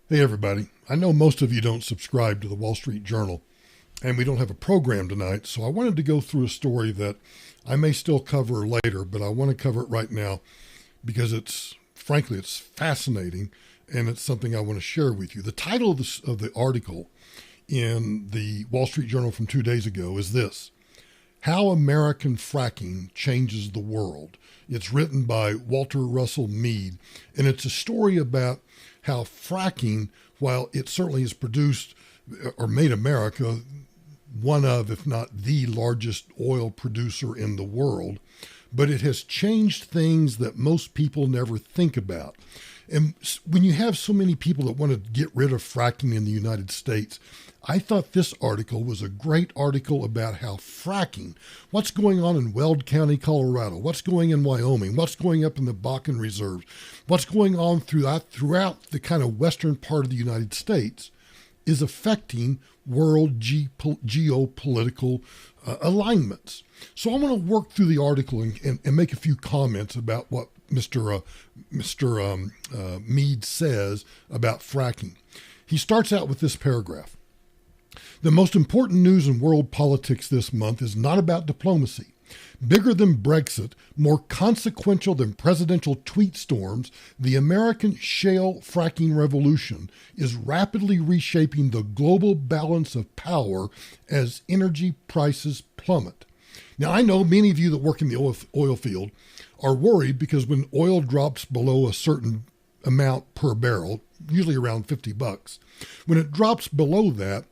Hey, everybody. I know most of you don't subscribe to the Wall Street Journal, and we don't have a program tonight, so I wanted to go through a story that I may still cover later, but I want to cover it right now because frankly, it's fascinating, and it's something I want to share with you. The title of the article in the Wall Street Journal from 2 days ago is this: How American Fracking Changes the World. It's written by Walter Russell Mead, and it's a story about how fracking, while it certainly has produced or made America one of, if not the largest oil producer in the world, but it has changed things that most people never think about. And when you have so many people that want to get rid of fracking in the United States, I thought this article was a great article about how fracking, what's going on in Weld County, Colorado, what's going in Wyoming, what's going up in the Bakken reserves, what's going on throughout the kind of western part of the United States is affecting world geopolitical alignments. So I want to work through the article and make a few comments about what Mr. Mead says about fracking. He starts out with this paragraph. The most important news in world politics this month is not about diplomacy. Bigger than Brexit, more consequential than presidential tweet storms, the American shale fracking revolution is rapidly reshaping the global balance of power as energy prices plummet. Now, I know many of you that work in the oil field are worried because when oil drops below a certain amount per barrel, usually around $50, when it drops below that,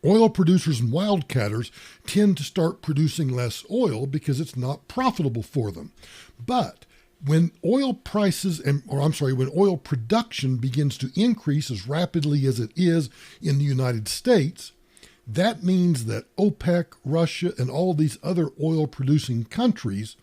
oil producers and wildcatters tend to start producing less oil because it's not profitable for them. But when oil production begins to increase as rapidly as it is in the United States, that means that OPEC, Russia, and all these other oil producing countries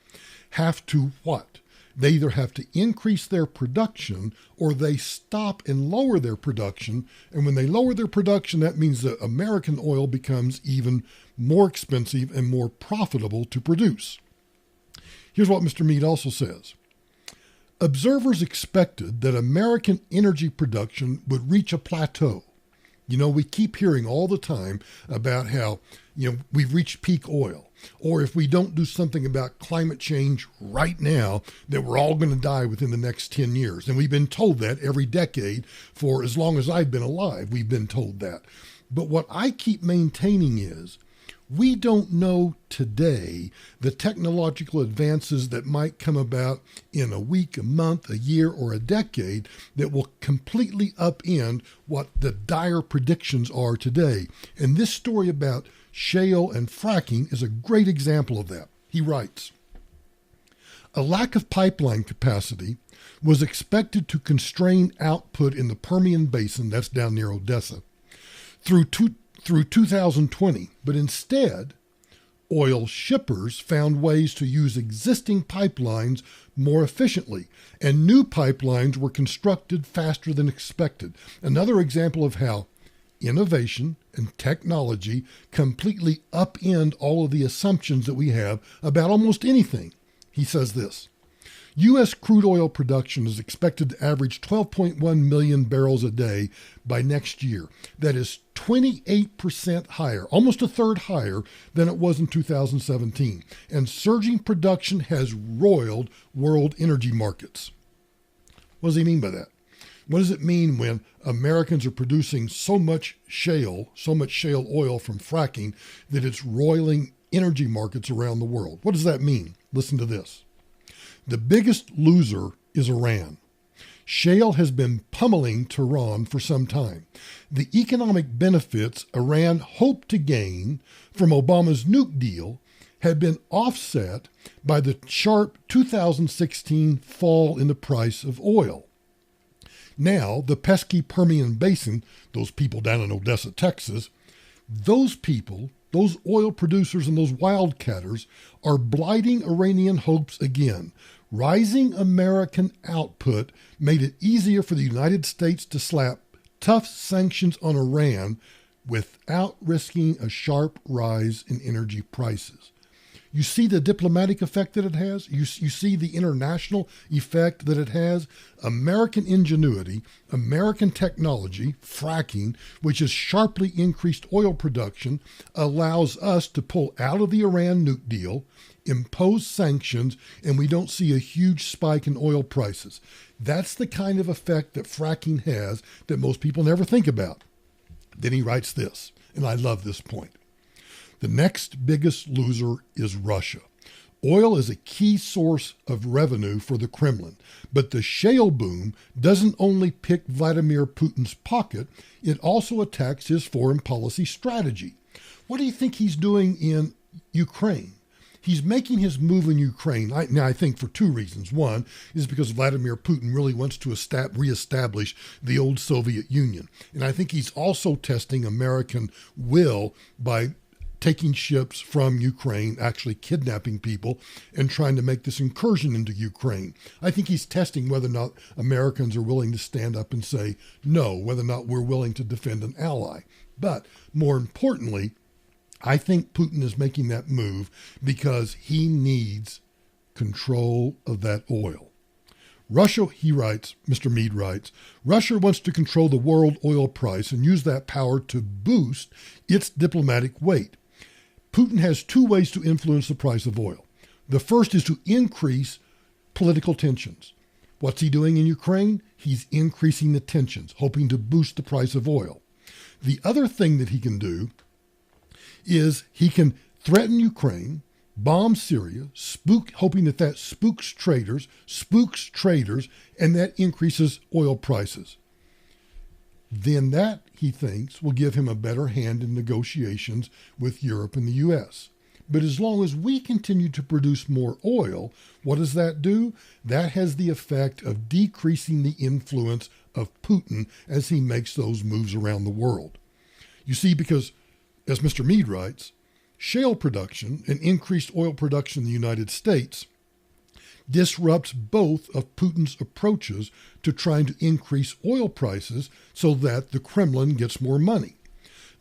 have to what? They either have to increase their production or they stop and lower their production. And when they lower their production, that means that American oil becomes even more expensive and more profitable to produce. Here's what Mr. Mead also says. Observers expected that American energy production would reach a plateau. You know, we keep hearing all the time about how, we've reached peak oil. Or if we don't do something about climate change right now, that we're all going to die within the next 10 years. And we've been told that every decade for as long as I've been alive, we've been told that. But what I keep maintaining is we don't know today the technological advances that might come about in a week, a month, a year, or a decade that will completely upend what the dire predictions are today. And this story about shale and fracking is a great example of that. He writes, a lack of pipeline capacity was expected to constrain output in the Permian Basin, that's down near Odessa, through 2020, but instead, oil shippers found ways to use existing pipelines more efficiently, and new pipelines were constructed faster than expected. Another example of how innovation and technology completely upend all of the assumptions that we have about almost anything. He says this: U.S. crude oil production is expected to average 12.1 million barrels a day by next year. That is 28% higher, almost a third higher than it was in 2017. And surging production has roiled world energy markets. What does he mean by that? What does it mean when Americans are producing so much shale oil from fracking that it's roiling energy markets around the world? What does that mean? Listen to this. The biggest loser is Iran. Shale has been pummeling Tehran for some time. The economic benefits Iran hoped to gain from Obama's nuke deal had been offset by the sharp 2016 fall in the price of oil. Now, the pesky Permian Basin, those people down in Odessa, Texas, those people, those oil producers and those wildcatters are blighting Iranian hopes again. Rising American output made it easier for the United States to slap tough sanctions on Iran without risking a sharp rise in energy prices. You see the diplomatic effect that it has. You see the international effect that it has. American ingenuity, American technology, fracking, which has sharply increased oil production, allows us to pull out of the Iran nuke deal, impose sanctions, and we don't see a huge spike in oil prices. That's the kind of effect that fracking has that most people never think about. Then he writes this, and I love this point. The next biggest loser is Russia. Oil is a key source of revenue for the Kremlin, but the shale boom doesn't only pick Vladimir Putin's pocket, it also attacks his foreign policy strategy. What do you think he's doing in Ukraine? He's making his move in Ukraine, now I think for two reasons. One is because Vladimir Putin really wants to reestablish the old Soviet Union. And I think he's also testing American will by taking ships from Ukraine, actually kidnapping people, and trying to make this incursion into Ukraine. I think he's testing whether or not Americans are willing to stand up and say no, whether or not we're willing to defend an ally. But more importantly, I think Putin is making that move because he needs control of that oil. Russia, he writes, Mr. Mead writes, Russia wants to control the world oil price and use that power to boost its diplomatic weight. Putin has two ways to influence the price of oil. The first is to increase political tensions. What's he doing in Ukraine? He's increasing the tensions, hoping to boost the price of oil. The other thing that he can do is he can threaten Ukraine, bomb Syria, hoping that spooks traders, and that increases oil prices. Then that, he thinks, will give him a better hand in negotiations with Europe and the U.S. But as long as we continue to produce more oil, what does that do? That has the effect of decreasing the influence of Putin as he makes those moves around the world. You see, because, as Mr. Mead writes, shale production and increased oil production in the United States disrupts both of Putin's approaches to trying to increase oil prices so that the Kremlin gets more money.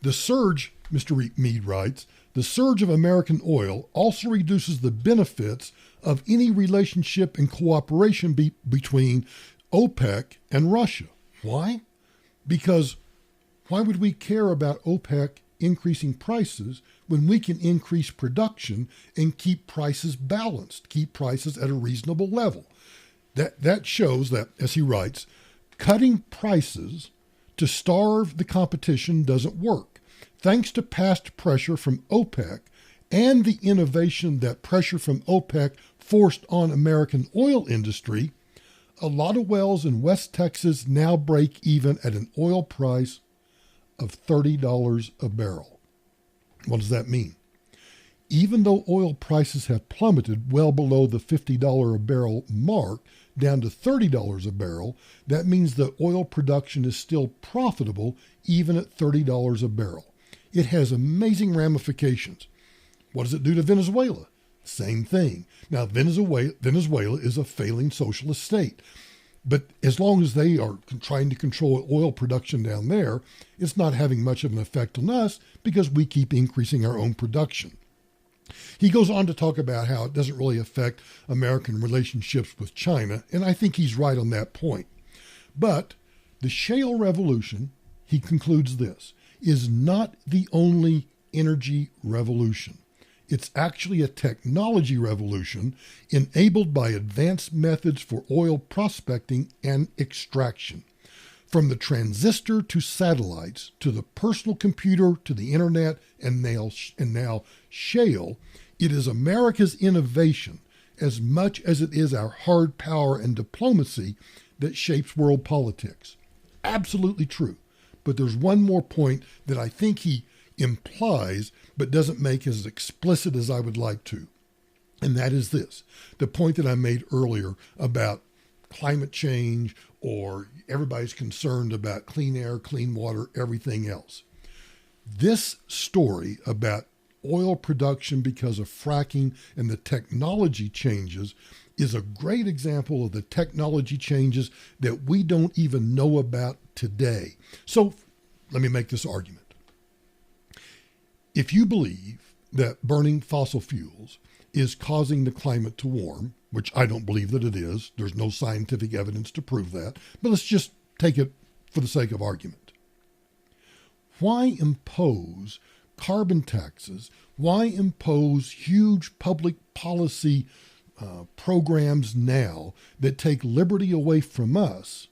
The surge, Mr. Mead writes, the surge of American oil also reduces the benefits of any relationship and cooperation between OPEC and Russia. Why? Because why would we care about OPEC increasing prices when we can increase production and keep prices balanced, keep prices at a reasonable level? That shows that, as he writes, cutting prices to starve the competition doesn't work. Thanks to past pressure from OPEC and the innovation that pressure from OPEC forced on American oil industry, a lot of wells in West Texas now break even at an oil price of $30 a barrel. What does that mean? Even though oil prices have plummeted well below the $50 a barrel mark, down to $30 a barrel, that means that oil production is still profitable even at $30 a barrel. It has amazing ramifications. What does it do to Venezuela? Same thing. Now, Venezuela is a failing socialist state. But as long as they are trying to control oil production down there, it's not having much of an effect on us because we keep increasing our own production. He goes on to talk about how it doesn't really affect American relationships with China, and I think he's right on that point. But the shale revolution, he concludes this, is not the only energy revolution. It's actually a technology revolution enabled by advanced methods for oil prospecting and extraction. From the transistor to satellites, to the personal computer, to the internet, and now shale, it is America's innovation as much as it is our hard power and diplomacy that shapes world politics. Absolutely true. But there's one more point that I think he implies but doesn't make as explicit as I would like to. And that is this, the point that I made earlier about climate change, or everybody's concerned about clean air, clean water, everything else. This story about oil production because of fracking and the technology changes is a great example of the technology changes that we don't even know about today. So let me make this argument. If you believe that burning fossil fuels is causing the climate to warm, which I don't believe that it is. There's no scientific evidence to prove that, but let's just take it for the sake of argument. Why impose carbon taxes? Why impose huge public policy programs now that take liberty away from us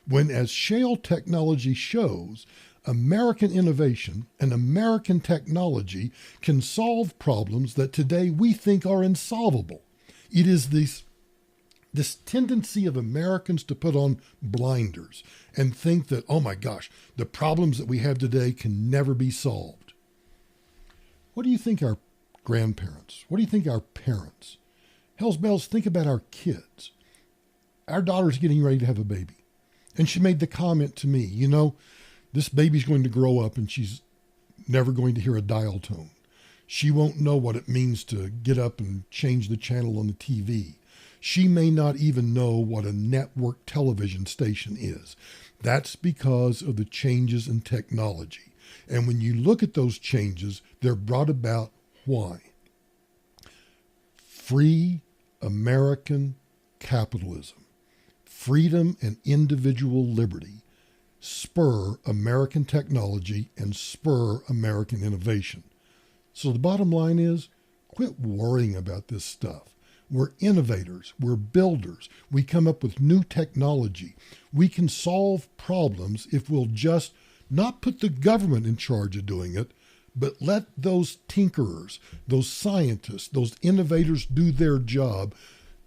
when, as shale technology shows, American innovation and American technology can solve problems that today we think are insolvable? It is this tendency of Americans to put on blinders and think that, oh my gosh, the problems that we have today can never be solved. What do you think our grandparents, what do you think our parents, hell's bells, think about our kids? Our daughter's getting ready to have a baby. And she made the comment to me, you know, this baby's going to grow up and she's never going to hear a dial tone. She won't know what it means to get up and change the channel on the TV. She may not even know what a network television station is. That's because of the changes in technology. And when you look at those changes, they're brought about why? Free American capitalism, freedom and individual liberty spur American technology and spur American innovation. So the bottom line is, quit worrying about this stuff. We're innovators. We're builders. We come up with new technology. We can solve problems if we'll just not put the government in charge of doing it, but let those tinkerers, those scientists, those innovators do their job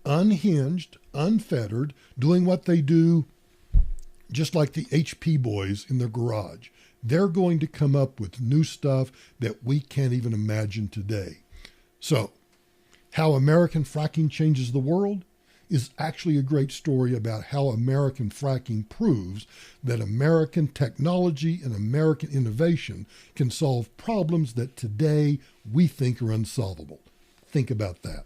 unhinged, unfettered, doing what they do just like the HP boys in their garage. They're going to come up with new stuff that we can't even imagine today. So, how American fracking changes the world is actually a great story about how American fracking proves that American technology and American innovation can solve problems that today we think are unsolvable. Think about that.